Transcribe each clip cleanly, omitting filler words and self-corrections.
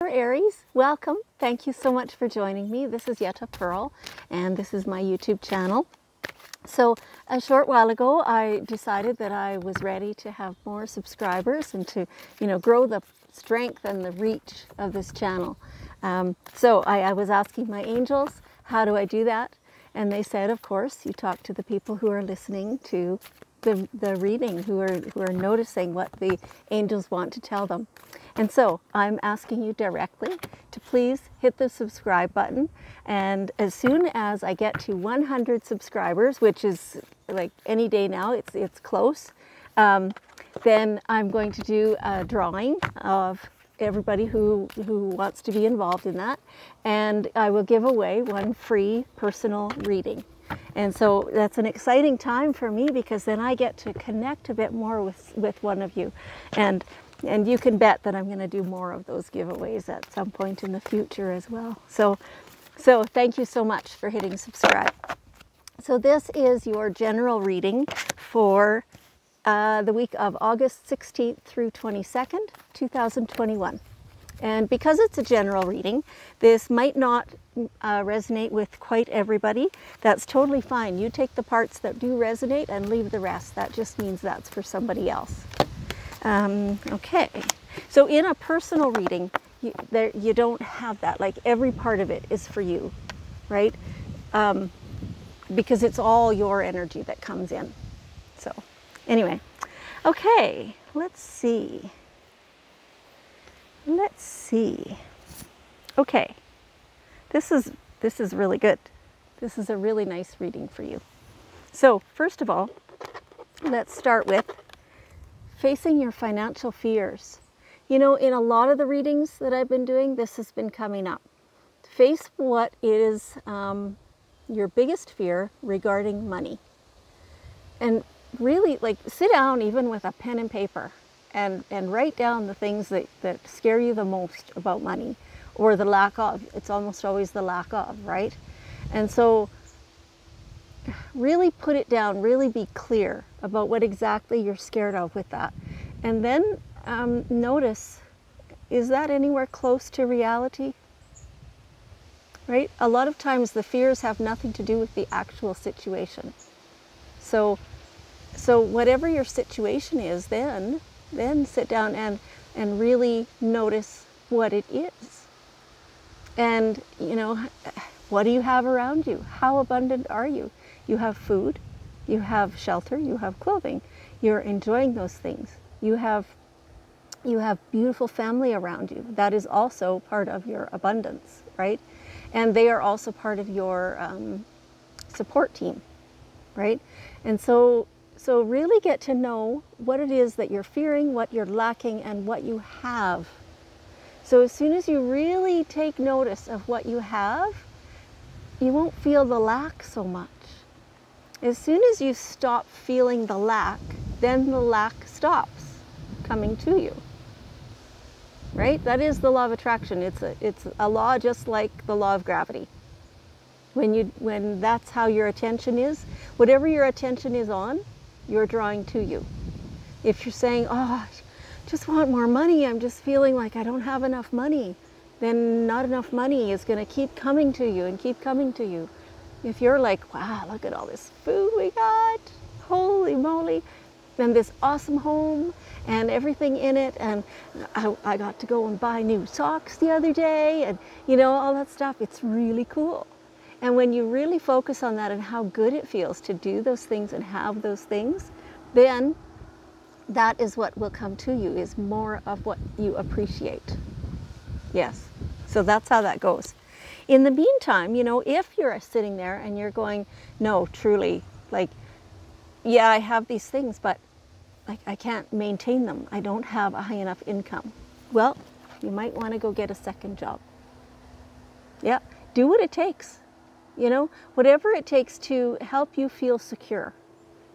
Aries, welcome. Thank you so much for joining me. This is Yetta Pearl, and this is my YouTube channel. So a short while ago, I decided that I was ready to have more subscribers and to, grow the strength and the reach of this channel. So I was asking my angels, how do I do that? And they said, of course, you talk to the people who are listening to the reading, who are noticing what the angels want to tell them. And so I'm asking you directly to please hit the subscribe button. And as soon as I get to 100 subscribers, which is like any day now, it's close, then I'm going to do a drawing of everybody who wants to be involved in that. And I will give away one free personal reading. And so that's an exciting time for me, because then I get to connect a bit more with one of you. And you can bet that I'm going to do more of those giveaways at some point in the future as well. So thank you so much for hitting subscribe. So this is your general reading for the week of August 16th through 22nd, 2021. And because it's a general reading, this might not resonate with quite everybody. That's totally fine. You take the parts that do resonate and leave the rest. That just means that's for somebody else. Okay, so in a personal reading, you don't have that. Like, every part of it is for you, right? Because it's all your energy that comes in. So anyway, okay, let's see. Okay, this is really good. This is a really nice reading for you. So first of all, let's start with facing your financial fears. In a lot of the readings that I've been doing, this has been coming up. Face what is your biggest fear regarding money. And really, like, sit down even with a pen and paper and write down the things that scare you the most about money, or the lack of. It's almost always the lack of, right? And so really put it down, really be clear about what exactly you're scared of with that. And then notice, is that anywhere close to reality? Right? A lot of times the fears have nothing to do with the actual situation. So whatever your situation is, then sit down and really notice what it is. And, what do you have around you? How abundant are you? You have food, you have shelter, you have clothing. You're enjoying those things. You have beautiful family around you. That is also part of your abundance, right? And they are also part of your support team, right? And so really get to know what it is that you're fearing, what you're lacking, and what you have. So as soon as you really take notice of what you have, you won't feel the lack so much. As soon as you stop feeling the lack, then the lack stops coming to you. Right? That is the law of attraction. It's a law just like the law of gravity. When that's how your attention is, whatever your attention is on, you're drawing to you. If you're saying, oh, I just want more money, I'm just feeling like I don't have enough money, then not enough money is going to keep coming to you and keep coming to you. If you're like, wow, look at all this food we got, holy moly, and this awesome home and everything in it, and I got to go and buy new socks the other day, and all that stuff, it's really cool. And when you really focus on that and how good it feels to do those things and have those things, then that is what will come to you, is more of what you appreciate. Yes, so that's how that goes. In the meantime, if you're sitting there and you're going, no, truly, like, yeah, I have these things, but like, I can't maintain them. I don't have a high enough income. Well, you might want to go get a second job. Yeah, do what it takes. Whatever it takes to help you feel secure.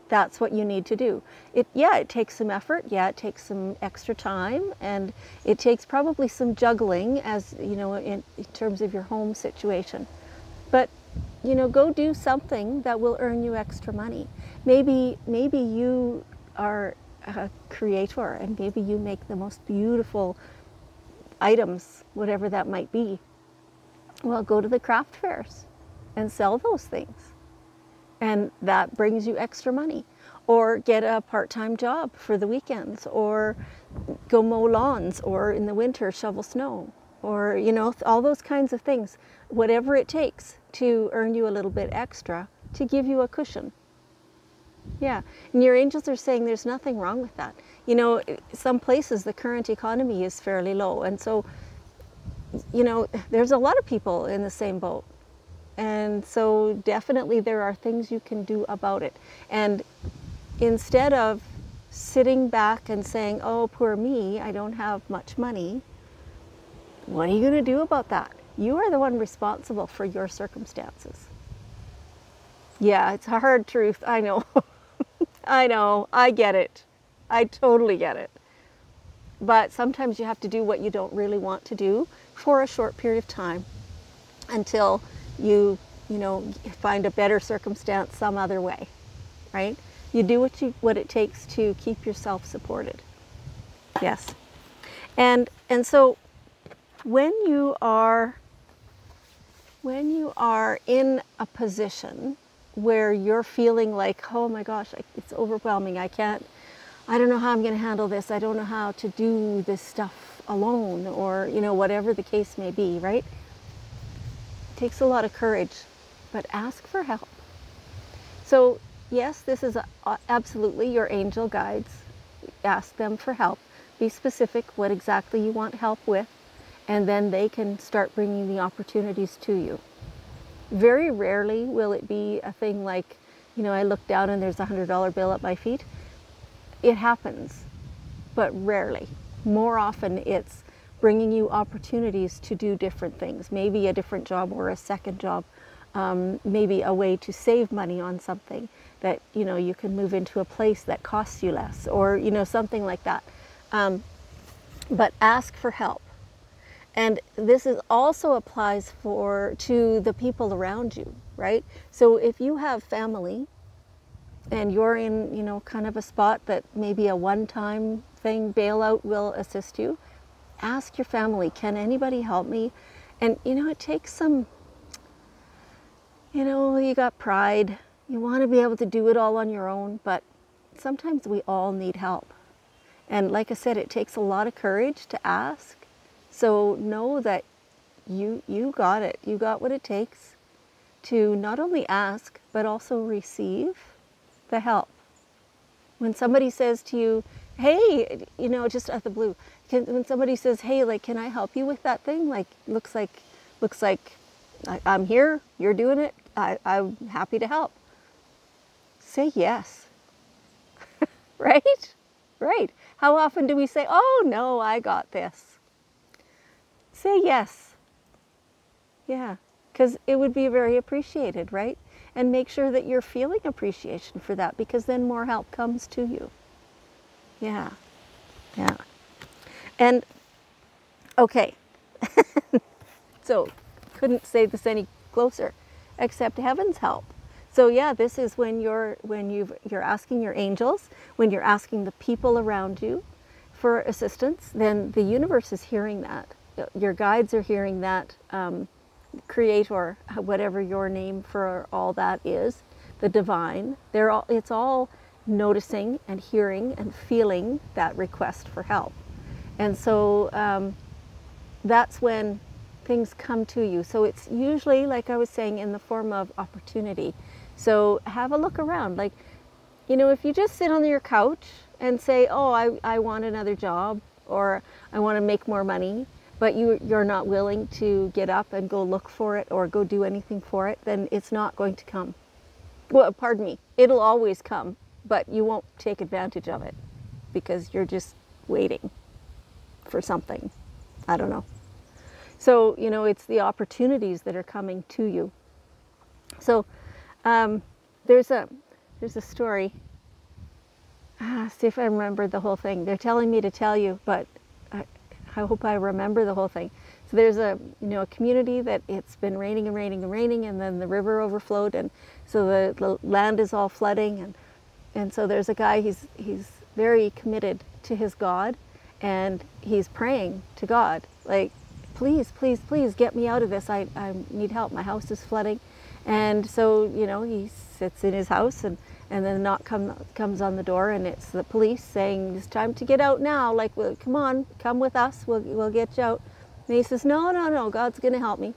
That's what you need to do. It takes some effort. Yeah, it takes some extra time, and it takes probably some juggling, as in terms of your home situation. But go do something that will earn you extra money. Maybe you are a creator, and maybe you make the most beautiful items, whatever that might be. Well, go to the craft fairs and sell those things. And that brings you extra money. Or get a part-time job for the weekends, or go mow lawns, or in the winter shovel snow, or, you know, all those kinds of things. Whatever it takes to earn you a little bit extra to give you a cushion. Yeah, and your angels are saying there's nothing wrong with that. You know, some places the current economy is fairly low, and so, you know, there's a lot of people in the same boat. And so definitely there are things you can do about it. And instead of sitting back and saying, oh, poor me, I don't have much money, what are you going to do about that? You are the one responsible for your circumstances. Yeah, it's a hard truth. I know. I know. I get it. I totally get it. But sometimes you have to do what you don't really want to do for a short period of time until you know, find a better circumstance some other way, right? You do what it takes to keep yourself supported. Yes. And so when you are in a position where you're feeling like, oh my gosh, it's overwhelming, I don't know how I'm going to handle this, I don't know how to do this stuff alone, or, you know, whatever the case may be, right? It takes a lot of courage, but ask for help. So yes, this is absolutely your angel guides. Ask them for help. Be specific what exactly you want help with, and then they can start bringing the opportunities to you. Very rarely will it be a thing like, you know, I look down and there's a $100 bill at my feet. It happens, but rarely. More often it's bringing you opportunities to do different things, maybe a different job or a second job, maybe a way to save money on something that, you know, you can move into a place that costs you less, or, you know, something like that. But ask for help. And this also applies to the people around you, right? So if you have family and you're in, you know, kind of a spot that maybe a one-time thing, bailout will assist you, ask your family, can anybody help me? And, you know, it takes some, you know, you got pride, you want to be able to do it all on your own, but sometimes we all need help. And like I said, it takes a lot of courage to ask. So know that you got it. You got what it takes to not only ask, but also receive the help. When somebody says to you, hey, you know, just out of the blue, when somebody says, hey, like, can I help you with that thing? Like, looks like I'm here, you're doing it, I'm happy to help. Say yes. Right? Right. How often do we say, oh no, I got this? Say yes. Yeah, because it would be very appreciated, right? And make sure that you're feeling appreciation for that, because then more help comes to you. Yeah, yeah. And, okay, so couldn't say this any closer, except heaven's help. So yeah, this is when you're asking your angels, when you're asking the people around you for assistance, then the universe is hearing that. Your guides are hearing that, Creator, whatever your name for all that is, the divine, it's all noticing and hearing and feeling that request for help. And so that's when things come to you. So it's usually, like I was saying, in the form of opportunity. So have a look around. Like, you know, if you just sit on your couch and say, oh, I want another job, or I want to make more money, but you're not willing to get up and go look for it or go do anything for it, then it's not going to come. Well, pardon me, it'll always come, but you won't take advantage of it because you're just waiting for something. I don't know. So, you know, it's the opportunities that are coming to you. So there's a story. See if I remember the whole thing. They're telling me to tell you, but I hope I remember the whole thing. So there's a community that it's been raining and raining and raining, and then the river overflowed, and so the land is all flooding, and so there's a guy, he's very committed to his God, and he's praying to God, like, please, please, please get me out of this. I need help. My house is flooding. And so, you know, he sits in his house, and then the knock comes on the door, and it's the police saying, it's time to get out now. Like, well, come on, come with us. We'll get you out. And he says, no, no, no, God's going to help me.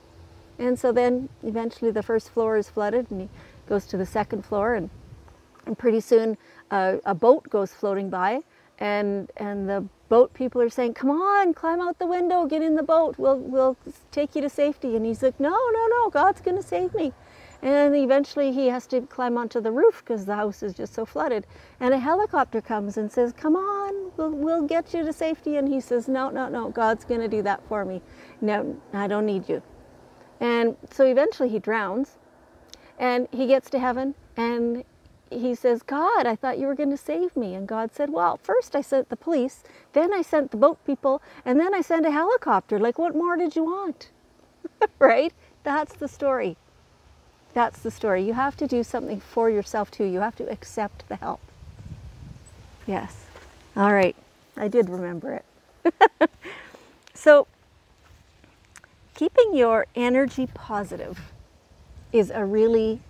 And so then eventually the first floor is flooded, and he goes to the second floor, and pretty soon a boat goes floating by, and the boat people are saying, come on, climb out the window, get in the boat, we'll take you to safety. And he's like, no, no, no, God's going to save me. And eventually he has to climb onto the roof because the house is just so flooded. And a helicopter comes and says, come on, we'll get you to safety. And he says, no, no, no, God's going to do that for me. No, I don't need you. And so eventually he drowns, and he gets to heaven, and he says, God, I thought you were going to save me. And God said, well, first I sent the police, then I sent the boat people, and then I sent a helicopter. Like, what more did you want? Right? That's the story. That's the story. You have to do something for yourself too. You have to accept the help. Yes. All right. I did remember it. So, keeping your energy positive is a really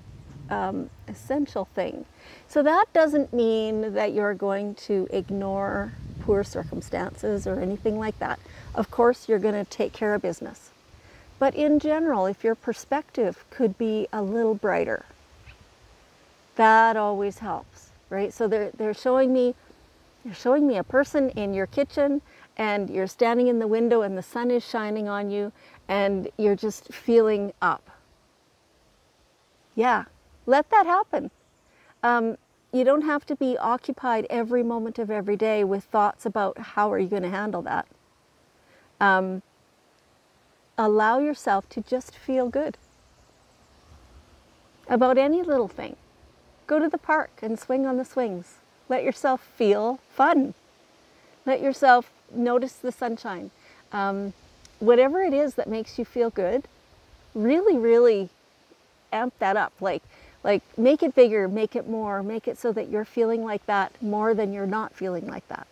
essential thing. So that doesn't mean that you're going to ignore poor circumstances or anything like that. Of course, you're going to take care of business. But in general, if your perspective could be a little brighter, that always helps, right? So they're showing me a person in your kitchen, and you're standing in the window and the sun is shining on you, and you're just feeling up. Yeah, let that happen. You don't have to be occupied every moment of every day with thoughts about how are you going to handle that. Allow yourself to just feel good about any little thing. Go to the park and swing on the swings. Let yourself feel fun. Let yourself notice the sunshine. Whatever it is that makes you feel good, really, really amp that up. Like make it bigger, make it more, make it so that you're feeling like that more than you're not feeling like that,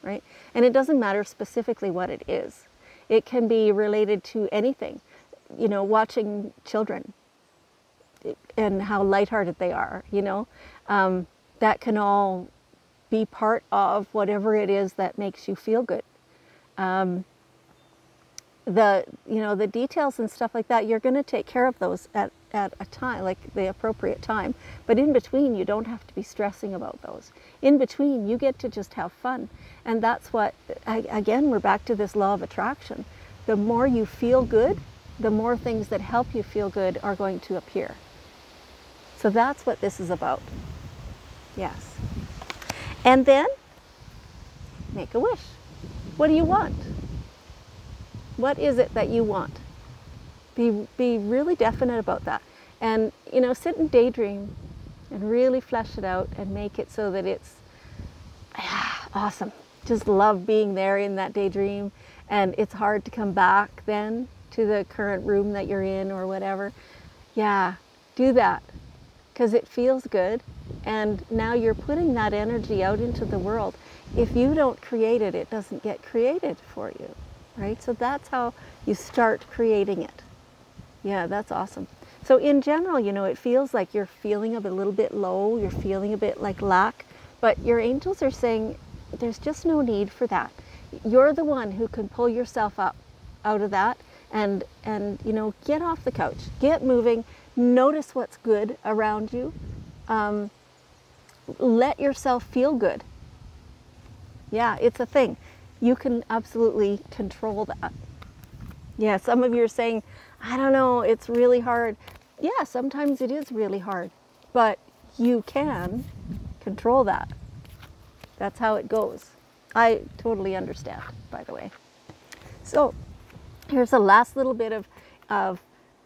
right? And it doesn't matter specifically what it is. It can be related to anything. You know, watching children and how lighthearted they are, you know, that can all be part of whatever it is that makes you feel good. The details and stuff like that, you're going to take care of those at a time, like the appropriate time. But in between, you don't have to be stressing about those. In between, you get to just have fun. And that's what, again, we're back to this law of attraction. The more you feel good, the more things that help you feel good are going to appear. So that's what this is about. Yes. And then, make a wish. What do you want? What is it that you want? Be really definite about that. And, you know, sit and daydream and really flesh it out and make it so that it's awesome. Just love being there in that daydream. And it's hard to come back then to the current room that you're in or whatever. Yeah, do that because it feels good. And now you're putting that energy out into the world. If you don't create it, it doesn't get created for you, right? So that's how you start creating it. Yeah, that's awesome. So in general, you know, it feels like you're feeling a little bit low, you're feeling a bit like lack, but your angels are saying there's just no need for that. You're the one who can pull yourself up out of that and you know, get off the couch, get moving, notice what's good around you. Let yourself feel good. Yeah, it's a thing. You can absolutely control that. Yeah, some of you are saying, I don't know, it's really hard. Yeah, sometimes it is really hard, but you can control that. That's how it goes. I totally understand, by the way. So here's a last little bit of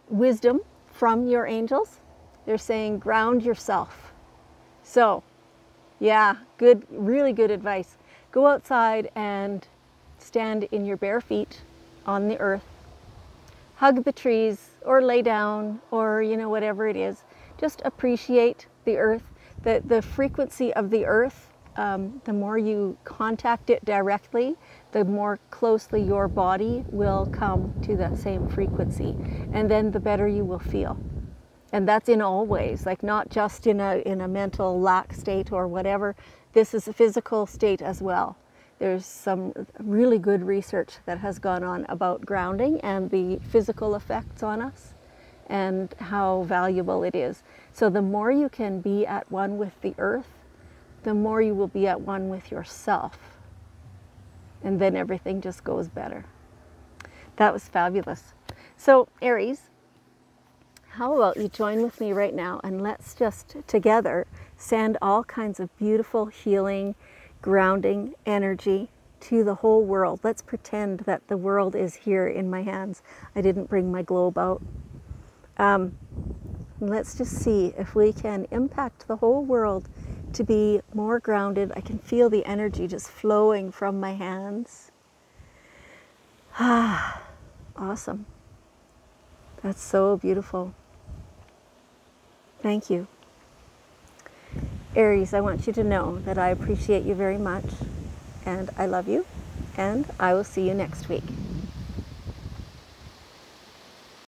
wisdom from your angels. They're saying ground yourself. So yeah, good, really good advice. Go outside and stand in your bare feet on the earth. Hug the trees or lay down or, you know, whatever it is. Just appreciate the earth. The frequency of the earth the more you contact it directly, the more closely your body will come to that same frequency, and then the better you will feel. And that's in all ways, like not just in a mental lack state or whatever. This is a physical state as well. There's some really good research that has gone on about grounding and the physical effects on us and how valuable it is. So the more you can be at one with the earth, the more you will be at one with yourself. And then everything just goes better. That was fabulous. So Aries, how about you join with me right now and let's just together send all kinds of beautiful healing, grounding energy to the whole world. Let's pretend that the world is here in my hands. I didn't bring my globe out. Let's just see if we can impact the whole world to be more grounded. I can feel the energy just flowing from my hands. Ah, awesome. That's so beautiful. Thank you. Aries, I want you to know that I appreciate you very much, and I love you, and I will see you next week.